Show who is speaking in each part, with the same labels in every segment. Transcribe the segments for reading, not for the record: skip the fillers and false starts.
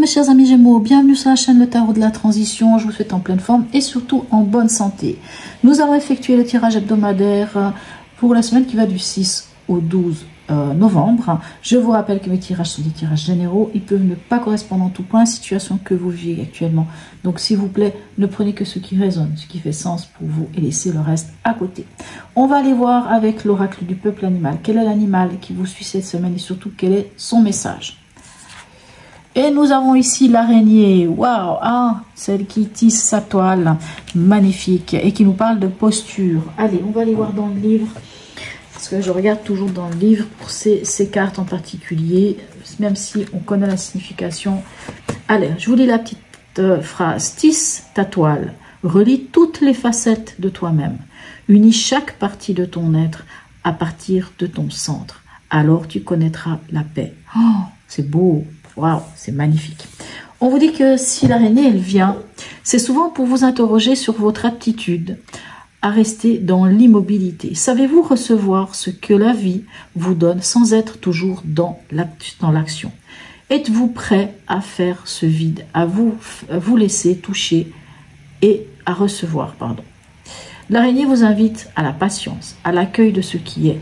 Speaker 1: mes chers amis Gémeaux, bienvenue sur la chaîne Le Tarot de la Transition. Je vous souhaite en pleine forme et surtout en bonne santé. Nous avons effectué le tirage hebdomadaire pour la semaine qui va du 6 au 12 novembre. Je vous rappelle que mes tirages sont des tirages généraux. Ils peuvent ne pas correspondre en tout point à la situation que vous vivez actuellement. Donc s'il vous plaît, ne prenez que ce qui résonne, ce qui fait sens pour vous et laissez le reste à côté. On va aller voir avec l'oracle du peuple animal. Quel est l'animal qui vous suit cette semaine et surtout quel est son message? Et nous avons ici l'araignée, waouh, hein, celle qui tisse sa toile, magnifique, et qui nous parle de posture. Allez, on va aller voir dans le livre, parce que je regarde toujours dans le livre pour ces cartes en particulier, même si on connaît la signification. Allez, je vous lis la petite phrase. Tisse ta toile, relie toutes les facettes de toi-même, unis chaque partie de ton être à partir de ton centre. Alors tu connaîtras la paix. Oh, c'est beau. Waouh, c'est magnifique. On vous dit que si l'araignée, elle vient, c'est souvent pour vous interroger sur votre aptitude à rester dans l'immobilité. Savez-vous recevoir ce que la vie vous donne sans être toujours dans l'action? Êtes-vous prêt à faire ce vide, à vous laisser toucher et à recevoir, pardon. L'araignée vous invite à la patience, à l'accueil de ce qui est.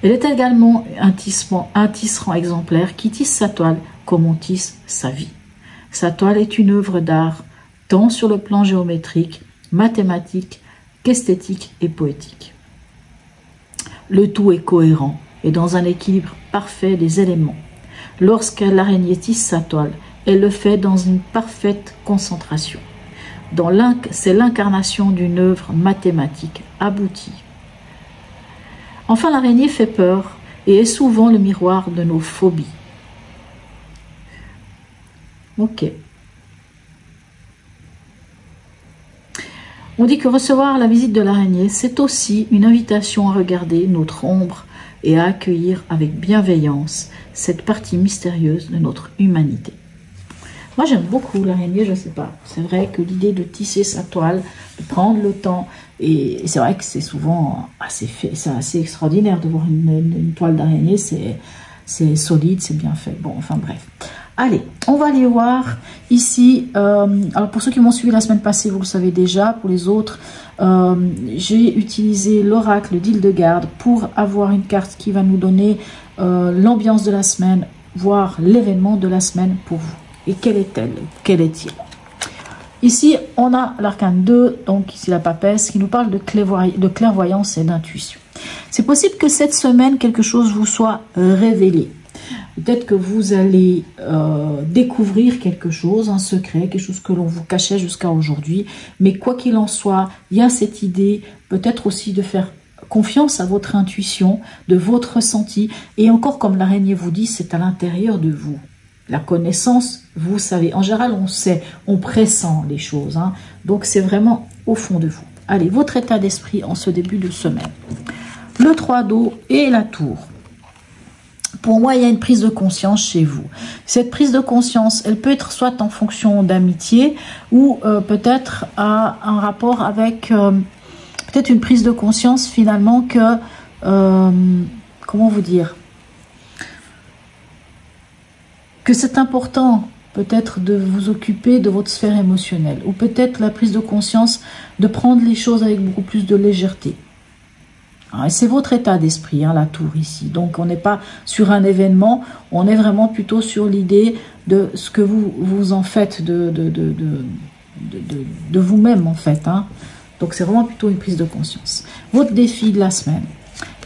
Speaker 1: Elle est également un tisserand exemplaire qui tisse sa toile comme on tisse sa vie. Sa toile est une œuvre d'art, tant sur le plan géométrique, mathématique, qu'esthétique et poétique. Le tout est cohérent et dans un équilibre parfait des éléments. Lorsque l'araignée tisse sa toile, elle le fait dans une parfaite concentration. C'est l'incarnation d'une œuvre mathématique aboutie. Enfin, l'araignée fait peur et est souvent le miroir de nos phobies. Ok. On dit que recevoir la visite de l'araignée, c'est aussi une invitation à regarder notre ombre et à accueillir avec bienveillance cette partie mystérieuse de notre humanité. Moi, j'aime beaucoup l'araignée, je ne sais pas. C'est vrai que l'idée de tisser sa toile, de prendre le temps, et c'est vrai que c'est souvent assez extraordinaire de voir une toile d'araignée, c'est solide, c'est bien fait. Bon, enfin bref. Allez, on va aller voir ici. Alors pour ceux qui m'ont suivi la semaine passée, vous le savez déjà. Pour les autres, j'ai utilisé l'oracle d'Hildegarde pour avoir une carte qui va nous donner l'ambiance de la semaine, voire l'événement de la semaine pour vous. Et quelle est-elle? Quel est-il? Ici, on a l'arcane 2, donc ici la papesse, qui nous parle de clairvoyance et d'intuition. C'est possible que cette semaine, quelque chose vous soit révélé. Peut-être que vous allez découvrir quelque chose, un secret, quelque chose que l'on vous cachait jusqu'à aujourd'hui. Mais quoi qu'il en soit, il y a cette idée peut-être aussi de faire confiance à votre intuition, de votre ressenti. Et encore, comme l'araignée vous dit, c'est à l'intérieur de vous. La connaissance, vous savez, en général, on sait, on pressent les choses. Hein. Donc, c'est vraiment au fond de vous. Allez, votre état d'esprit en ce début de semaine. Le 3 d'eau et la tour. Pour moi, il y a une prise de conscience chez vous. Cette prise de conscience, elle peut être soit en fonction d'amitié ou peut-être à un rapport avec peut-être une prise de conscience finalement que, comment vous dire, que c'est important peut-être de vous occuper de votre sphère émotionnelle ou peut-être la prise de conscience de prendre les choses avec beaucoup plus de légèreté. C'est votre état d'esprit, hein, la tour ici. Donc, on n'est pas sur un événement, on est vraiment plutôt sur l'idée de ce que vous en faites de vous-même, en fait. Hein. Donc, c'est vraiment plutôt une prise de conscience. Votre défi de la semaine.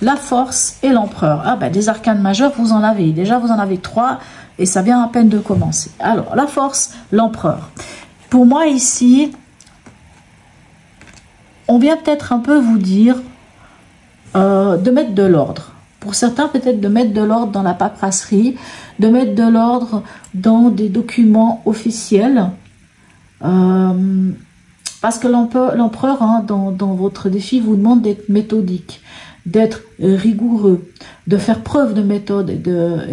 Speaker 1: La force et l'empereur. Ah ben, des arcanes majeurs, vous en avez. Déjà, vous en avez 3 et ça vient à peine de commencer. Alors, la force, l'empereur. Pour moi, ici, on vient peut-être un peu vous dire de mettre de l'ordre. Pour certains, peut-être de mettre de l'ordre dans la paperasserie, de mettre de l'ordre dans des documents officiels. Parce que l'empereur, hein, dans votre défi, vous demande d'être méthodique, d'être rigoureux, de faire preuve de méthode et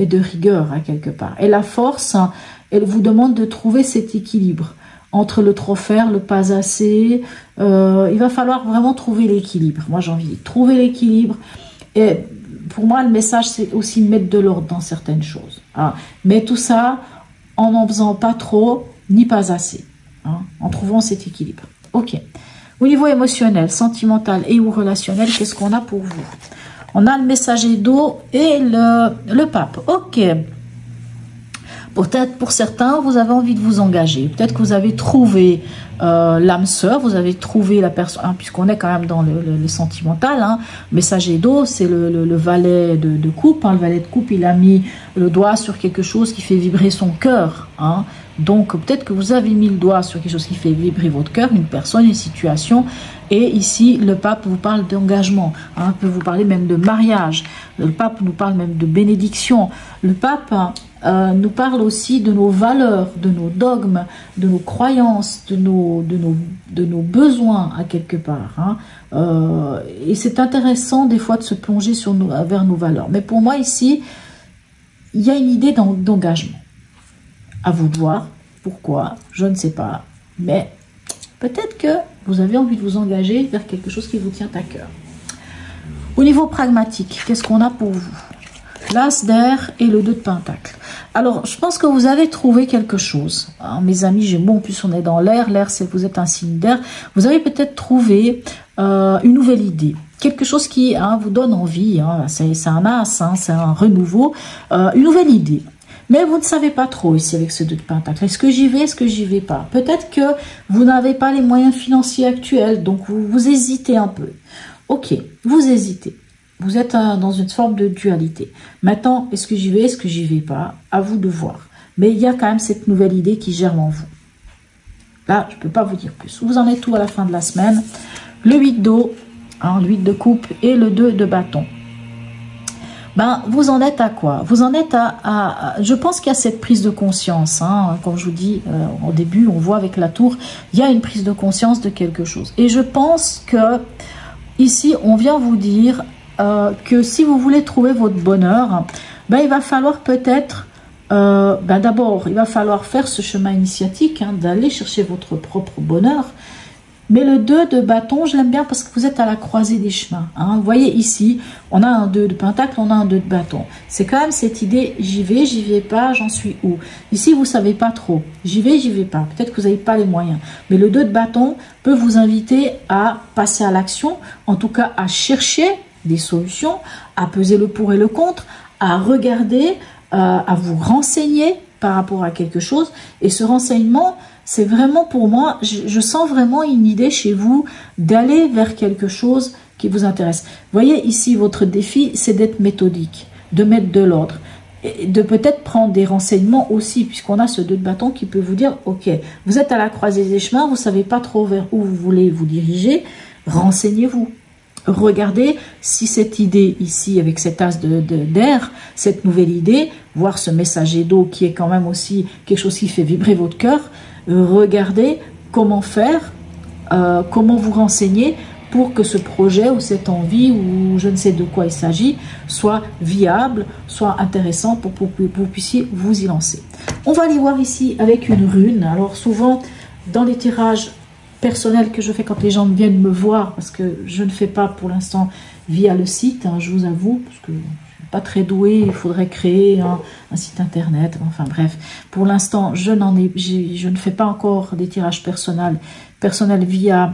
Speaker 1: de rigueur, à quelque part. Et la force, hein, elle vous demande de trouver cet équilibre entre le trop faire, le pas assez. Il va falloir vraiment trouver l'équilibre. Moi, j'ai envie de trouver l'équilibre. Et pour moi, le message, c'est aussi mettre de l'ordre dans certaines choses. Hein. Mais tout ça, en faisant pas trop, ni pas assez, hein, en trouvant cet équilibre. Ok. Au niveau émotionnel, sentimental et ou relationnel, qu'est-ce qu'on a pour vous? On a le messager d'eau et le pape. Ok. Peut-être pour certains, vous avez envie de vous engager. Peut-être que vous avez trouvé l'âme sœur, vous avez trouvé la personne, hein, puisqu'on est quand même dans le sentimental. Hein. Messager d'eau, c'est le valet de coupe. Hein. Le valet de coupe, il a mis le doigt sur quelque chose qui fait vibrer son cœur. Hein. Donc, peut-être que vous avez mis le doigt sur quelque chose qui fait vibrer votre cœur, une personne, une situation. Et ici, le pape vous parle d'engagement. Hein, peut vous parler même de mariage. Le pape nous parle même de bénédiction. Le pape nous parle aussi de nos valeurs, de nos dogmes, de nos croyances, de nos besoins à quelque part. Hein. Et c'est intéressant des fois de se plonger vers nos valeurs. Mais pour moi ici, il y a une idée d'engagement. À vous de voir. Pourquoi? Je ne sais pas. Mais peut-être que vous avez envie de vous engager vers quelque chose qui vous tient à cœur. Au niveau pragmatique, qu'est-ce qu'on a pour vous? L'As d'air et le 2 de Pentacle. Alors, je pense que vous avez trouvé quelque chose. Hein, mes amis Gémeaux, en plus on est dans l'air. L'air, c'est que vous êtes un signe d'air. Vous avez peut-être trouvé une nouvelle idée. Quelque chose qui vous donne envie. Hein, c'est un as, hein, c'est un renouveau. Une nouvelle idée. Mais vous ne savez pas trop ici avec ce 2 de Pentacle. Est-ce que j'y vais, est-ce que j'y vais pas? Peut-être que vous n'avez pas les moyens financiers actuels, donc vous hésitez un peu. Ok, vous hésitez. Vous êtes dans une forme de dualité. Maintenant, est-ce que j'y vais, est-ce que j'y vais pas? À vous de voir. Mais il y a quand même cette nouvelle idée qui germe en vous. Là, je ne peux pas vous dire plus. Vous en êtes tout à la fin de la semaine. Le 8 d'eau, hein, le 8 de coupe et le 2 de bâton. Ben, vous en êtes à quoi? Vous en êtes je pense qu'il y a cette prise de conscience. Hein, comme je vous dis, au début, on voit avec la tour, il y a une prise de conscience de quelque chose. Et je pense que ici, on vient vous dire que si vous voulez trouver votre bonheur, ben, il va falloir peut-être, d'abord, il va falloir faire ce chemin initiatique, hein, d'aller chercher votre propre bonheur. Mais le 2 de bâton, je l'aime bien parce que vous êtes à la croisée des chemins. Hein. Vous voyez ici, on a un 2 de pentacle, on a un 2 de bâton. C'est quand même cette idée, j'y vais pas, j'en suis où? Ici, vous ne savez pas trop. J'y vais pas. Peut-être que vous n'avez pas les moyens. Mais le 2 de bâton peut vous inviter à passer à l'action, en tout cas à chercher des solutions, à peser le pour et le contre, à regarder, à vous renseigner par rapport à quelque chose. Et ce renseignement, c'est vraiment pour moi, je sens vraiment une idée chez vous d'aller vers quelque chose qui vous intéresse. Vous voyez ici, votre défi, c'est d'être méthodique, de mettre de l'ordre. Et de peut-être prendre des renseignements aussi, puisqu'on a ce 2 de bâton qui peut vous dire, ok, vous êtes à la croisée des chemins, vous ne savez pas trop vers où vous voulez vous diriger, renseignez-vous. Regardez si cette idée ici, avec cet as d'air, cette nouvelle idée, voir ce messager d'eau qui est quand même aussi quelque chose qui fait vibrer votre cœur, regardez comment faire, comment vous renseigner pour que ce projet ou cette envie ou je ne sais de quoi il s'agit soit viable, soit intéressant pour que vous puissiez vous y lancer. On va aller voir ici avec une rune. Alors souvent dans les tirages personnel que je fais quand les gens viennent me voir, parce que je ne fais pas pour l'instant via le site, hein, je vous avoue, parce que je ne suis pas très douée, il faudrait créer un site internet, enfin bref, pour l'instant je ne fais pas encore des tirages personnels via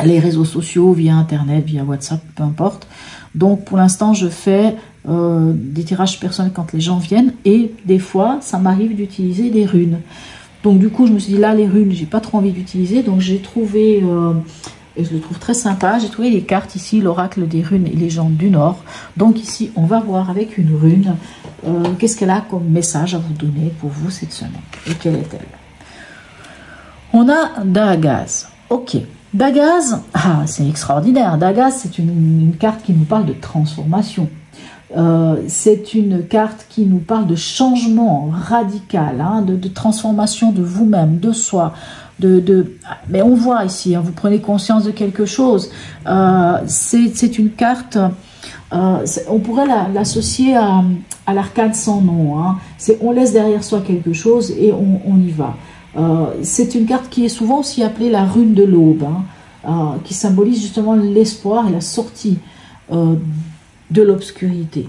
Speaker 1: les réseaux sociaux, via internet, via WhatsApp, peu importe. Donc pour l'instant je fais des tirages personnels quand les gens viennent, et des fois ça m'arrive d'utiliser des runes. Donc du coup, je me suis dit, là, les runes, j'ai pas trop envie d'utiliser. Donc j'ai trouvé, et je le trouve très sympa, j'ai trouvé les cartes ici, l'oracle des runes et légendes du Nord. Donc ici, on va voir avec une rune, qu'est-ce qu'elle a comme message à vous donner pour vous cette semaine. Et quelle est-elle? On a Dagaz. Ok. Dagaz, c'est extraordinaire. Dagaz, c'est une carte qui nous parle de transformation. C'est une carte qui nous parle de changement radical, hein, de transformation de vous-même, de soi. Mais on voit ici, hein, vous prenez conscience de quelque chose. C'est une carte, on pourrait l'associer à l'arcane sans nom. Hein. On laisse derrière soi quelque chose et on y va. C'est une carte qui est souvent aussi appelée la rune de l'aube, hein, qui symbolise justement l'espoir et la sortie de l'obscurité.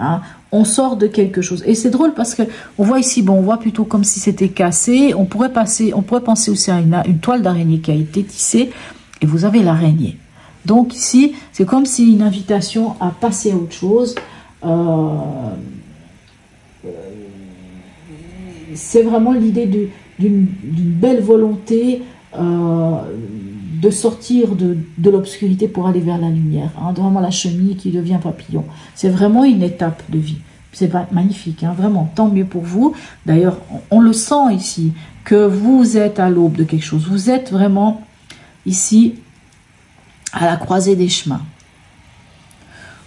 Speaker 1: Hein. On sort de quelque chose. Et c'est drôle parce que on voit ici, bon, on voit plutôt comme si c'était cassé. On pourrait penser aussi à une toile d'araignée qui a été tissée. Et vous avez l'araignée. Donc ici, c'est comme si une invitation à passer à autre chose. C'est vraiment l'idée d'une belle volonté de sortir de l'obscurité pour aller vers la lumière. Hein, vraiment la chenille qui devient papillon. C'est vraiment une étape de vie. C'est magnifique, hein, vraiment, tant mieux pour vous. D'ailleurs, on le sent ici, que vous êtes à l'aube de quelque chose. Vous êtes vraiment ici à la croisée des chemins.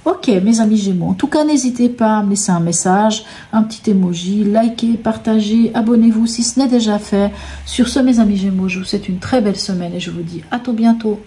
Speaker 1: Ok, mes amis Gémeaux, en tout cas, n'hésitez pas à me laisser un message, un petit emoji, likez, partagez, abonnez-vous si ce n'est déjà fait. Sur ce, mes amis Gémeaux, je vous souhaite une très belle semaine et je vous dis à tout bientôt.